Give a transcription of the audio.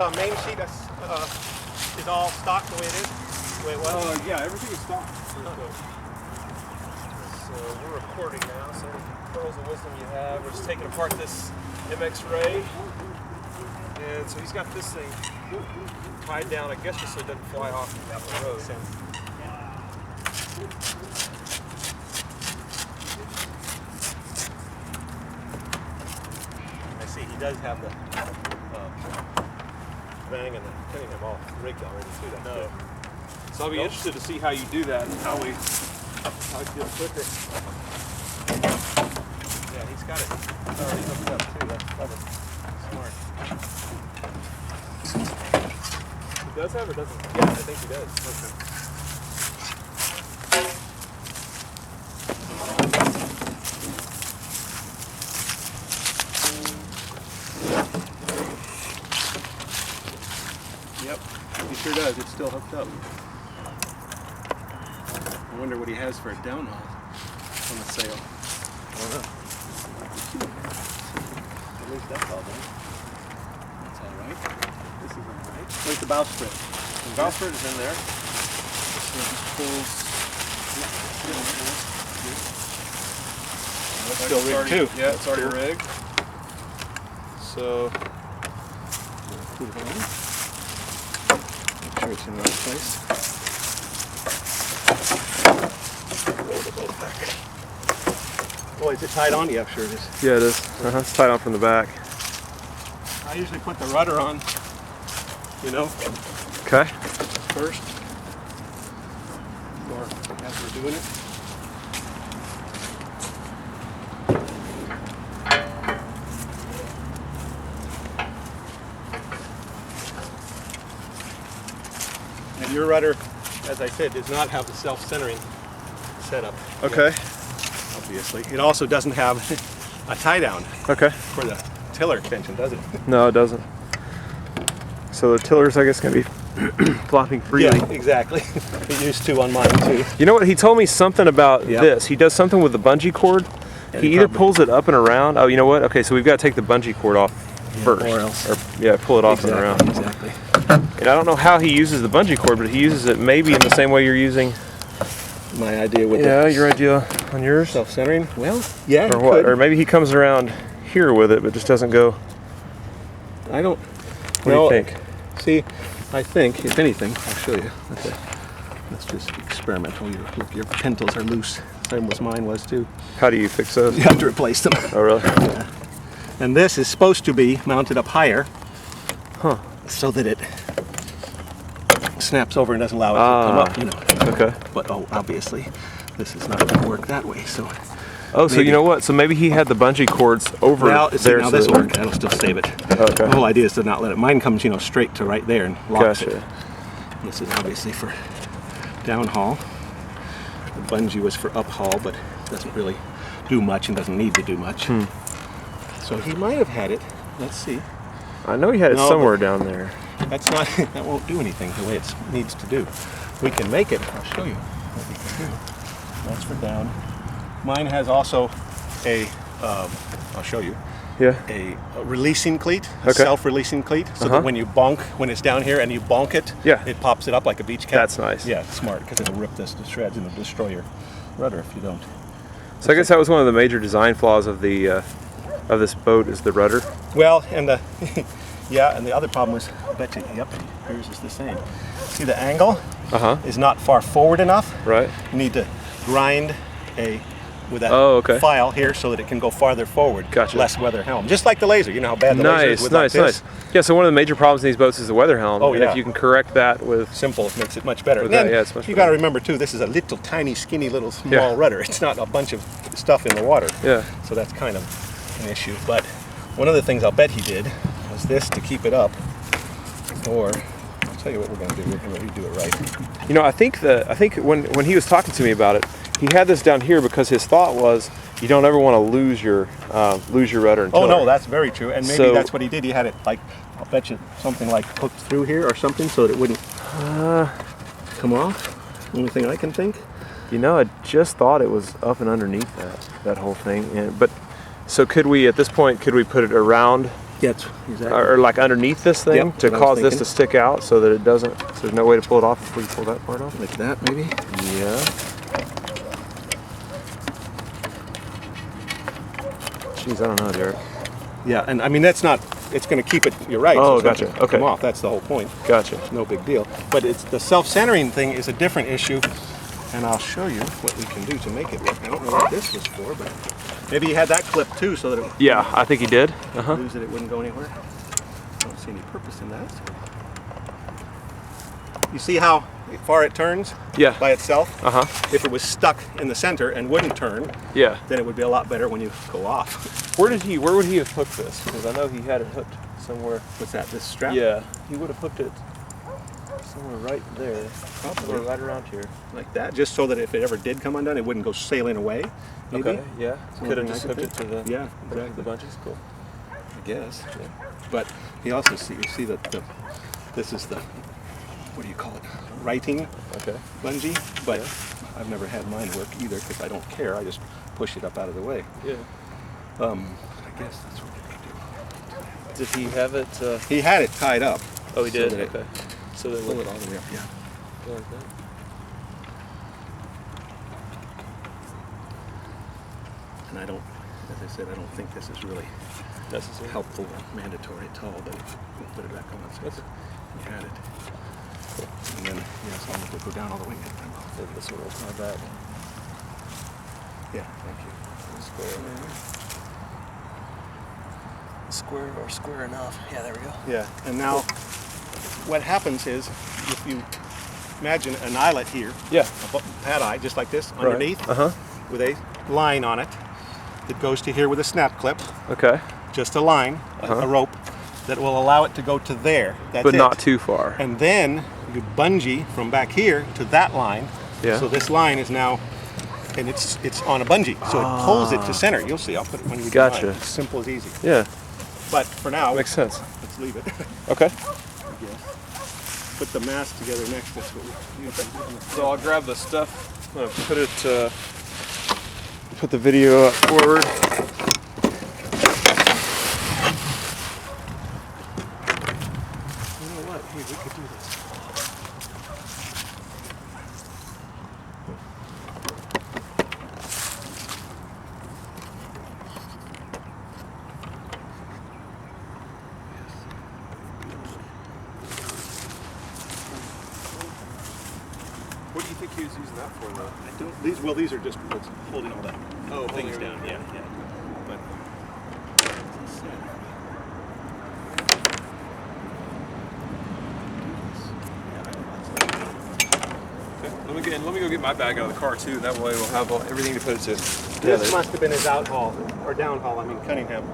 Main sheet is all stock the way it is? The way it was? Yeah, everything is stock. So we're recording now, so pearls of wisdom you have. We're just taking apart this MX Ray. And so he's got this thing tied down, I guess just so it doesn't fly off down the road. I see he does have the bang and the pinning him off rigged already too. That's good. So I'll be interested to see how you do that and how we do it quicker. Yeah, he's got it already hooked up too. That's clever. Smart. He does have or doesn't? Yeah, I think he does. Okay. Yep, he sure does. It's still hooked up. I wonder what he has for a downhaul on the sail. At least that's all done. That's all right. This is all right. Where's the bowsprit? The bowsprit is in there. So it just pulls. That's still rigged too. Yeah, it's already rigged. So put it on. Make sure it's in the right place. Roll the boat back. Oh, is it tied on? Yeah, sure it is. Yeah, it is. It's tied on from the back. I usually put the rudder on, you know, Okay. first, or as we're doing it. And your rudder, as I said, does not have the self-centering setup. Okay. Yet, obviously. It also doesn't have a tie-down Okay. for the tiller extension, does it? No, it doesn't. So the tiller's, I guess, going to be flopping freely. Yeah, exactly. It used to on mine too. You know what? He told me something about Yep. this. He does something with the bungee cord. Yeah, He either pulls it up and around. Oh, you know what? Okay, so we've got to take the bungee cord off first. or else. Yeah, pull it off and around. Exactly. And I don't know how he uses the bungee cord, but he uses it maybe in the same way you're using. My idea with Your idea on yours. self-centering. Well, yeah. Or what? Or maybe he comes around here with it, but just doesn't go. I don't. What do you think? See, I think if anything, I'll show you. Okay. Let's just experimental. Look, your pentals are loose. Same as mine was too. How do you fix those? You have to replace them. Oh, really? Yeah. And this is supposed to be mounted up higher, so that it snaps over and doesn't allow it to come up. You know. Okay. But obviously, this is not going to work that way. So. Oh, so you know what? So maybe he had the bungee cords over Now, there. now this will work. That'll still save it. Okay. The whole idea is to not let it. Mine comes, straight to right there and locks Gotcha. it. This is obviously for downhaul. The bungee was for uphaul, but doesn't really do much and doesn't need to do much. So he might have had it. Let's see. I know he had it No, somewhere down there. That's not. That won't do anything the way it needs to do. We can make it. I'll show you what we can do. That's for down. Mine has also a. I'll show you. Yeah. A releasing cleat, a Okay. self-releasing cleat, so that when you bonk, when it's down here and you bonk it, Yeah. it pops it up like a beach cat. That's nice. Yeah, it's smart because it'll rip this to shreds and it'll destroy your rudder if you don't. So I guess that was one of the major design flaws of the of this boat is the rudder. Well, and the yeah, and the other problem was, I bet you, yep, yours is the same. See, the angle is not far forward enough. Right. You need to grind with that file here so that it can go farther forward. Gotcha. Less weather helm. Just like the laser. You know how bad the laser is with like this? Nice. Yeah, so one of the major problems in these boats is the weather helm. Oh, and yeah. if you can correct that with Simple, it makes it much better. With And then that, yeah, it's much you better. got to remember too, this is a little tiny, skinny, little small rudder. It's not a bunch of stuff in the water. Yeah. So that's kind of an issue. But one of the things I'll bet he did was this to keep it up. Or I'll tell you what we're going to do. We're going to redo it right. You know, I think when he was talking to me about it, he had this down here because his thought was you don't ever want to lose your rudder and tiller. Oh no, that's very true. And maybe So- that's what he did. He had it like, I'll bet you something like hooked through here or something so that it wouldn't come off. Only thing I can think. You know, I just thought it was up and underneath that whole thing. But so could we, at this point, could we put it around Yeah, exactly. or like underneath this thing Yep, to that's what I cause was this to thinking. stick out so that it doesn't. So there's no way to pull it off before you pull that part off. Like that, maybe? Yeah. Jeez, I don't know, Derek. Yeah, and I mean, that's not, it's going to keep it, you're right. Oh, it's not gotcha. gonna Okay. Come off, that's the whole point. Gotcha. No big deal. But it's the self-centering thing is a different issue, and I'll show you what we can do to make it work. I don't know what this was for, but maybe you had that clip too, so that it Yeah, I think he did. Uh-huh. lose it, it wouldn't go anywhere. I don't see any purpose in that. So. You see how far it turns Yeah. by itself? Uh-huh. If it was stuck in the center and wouldn't turn, Yeah. then it would be a lot better when you go off. Where would he have hooked this? Because I know he had it hooked somewhere. What's that, this strap? Yeah, he would have hooked it somewhere right there. Probably. Somewhere right around here. Like that, just so that if it ever did come undone, it wouldn't go sailing away, maybe? Okay, yeah. Could have Something just I hooked could it to the, Yeah, the exactly. bungees. Cool. I guess. Yeah. But you also see, that this is the, what do you call it? Writing Okay. bungee, but Yeah. I've never had mine work either because I don't care. I just push it up out of the way. Yeah. I guess that's what we Did he have it? do. He had it tied up. Oh, he so did? that it- Okay. So they Pull would it all the way up, yeah. go like that. And I don't, as I said, I don't think this is really Necessary. helpful or mandatory at all, but we'll put it back on since you had it. And then, as long as we go down all the way. Then this one will tie back. Yeah, thank you. Square or square enough. Yeah, there we go. Yeah, and now what happens is if you imagine an eyelet here, Yeah. a pad eye just like this underneath Uh-huh. with a line on it that goes to here with a snap clip, Okay. just a line, a rope that will allow it to go to there. That's But it. not too far. And then you bungee from back here to that line. Yeah. So this line is now, and it's on a bungee, so it pulls it to center. You'll see. I'll put it when we do Gotcha. mine. It's simple as easy. Yeah. But for now, Makes sense. let's leave it. Okay. Put the mask together next. That's what we use. So I'll grab the stuff. I'm gonna put it. Put the video up forward. You know what? Hey, we could do this. What do you think he was using that for, though? I don't. These are just what's holding all that things down. Yeah. But Okay. Let me go get my bag out of the car too. That way we'll have everything to put it to. this must have been his out haul or down haul. I mean Cunningham.